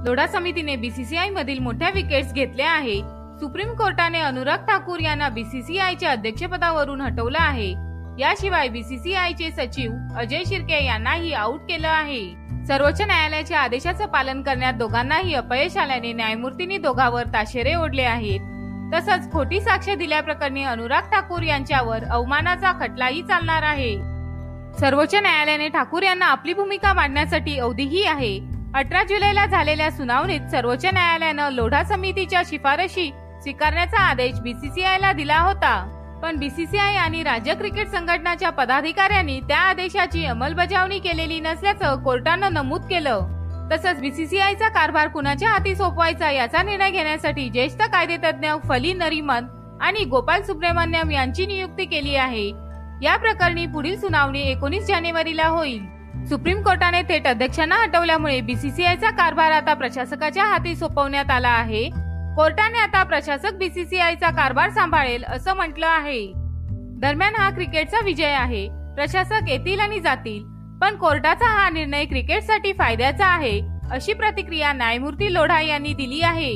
लोढा समितीने बीसीसीआय मधील मोठ्या विकेट्स घेतल्या आहे। सुप्रीम कोर्टाने अनुराग ठाकूर यांना बीसीसीआयच्या अध्यक्षपदावरून हटवलं आहे। याशिवाय बीसीसीआयचे सचिव अजय शिर्के यांनाही आउट केलं आहे। सर्वोच्च न्यायालयाच्या आदेशाचं पालन करण्यात दोघांनाही अपयश आल्याने न्यायमूर्तींनी दोघांवर ताशेरे ओढले आहेत। तसंच खोटी साक्ष दिल्याप्रकरणी अनुराग ठाकूर यांच्यावर अवमानाचा खटलाही चालणार आहे। सर्वोच्च न्यायालयाने ठाकूर यांना आपली भूमिका मांडण्यासाठी अवधीही आहे। 18 जुलैला झालेल्या सुनावणीत सर्वोच्च न्यायालयानं लोढा समितीच्या शिफारशी स्वीकारण्याचा आदेश बीसीसीआयला दिला होता, पण बीसीसीआय आणि राज्य क्रिकेट संघटनाच्या पदाधिकाऱ्यांनी त्या आदेशाची अंमलबजावणी केलेली नसल्याचं कोर्टानं नमूद केलं। तसंच बीसीसीआयचा कारभार कुणाच्या हाती सोपवायचा याचा निर्णय घेण्यासाठी ज्येष्ठ कायदेतज्ञ फली नरीमन आणि गोपाल सुब्रमण्यम यांची नियुक्ती केली आहे। या प्रकरणी पुढील सुनावणी 19 जानेवारीला होईल। सुप्रीम कोर्टाने थेट अध्यक्षांना हटवल्यामुळे बीसीसीआयचा कारभार आता प्रशासकाच्या हाती सोपवण्यात आला आहे। कोर्टाने आता प्रशासक बीसीसीआयचा कारभार सांभाळेल असं म्हटलं आहे। दरम्यान हा क्रिकेटचा विजय आहे। प्रशासक येतील आणि जातील, पण कोर्टाचा हा निर्णय क्रिकेटसाठी फायद्याचा आहे, अशी प्रतिक्रिया न्यायमूर्ती लोढा यांनी दिली आहे।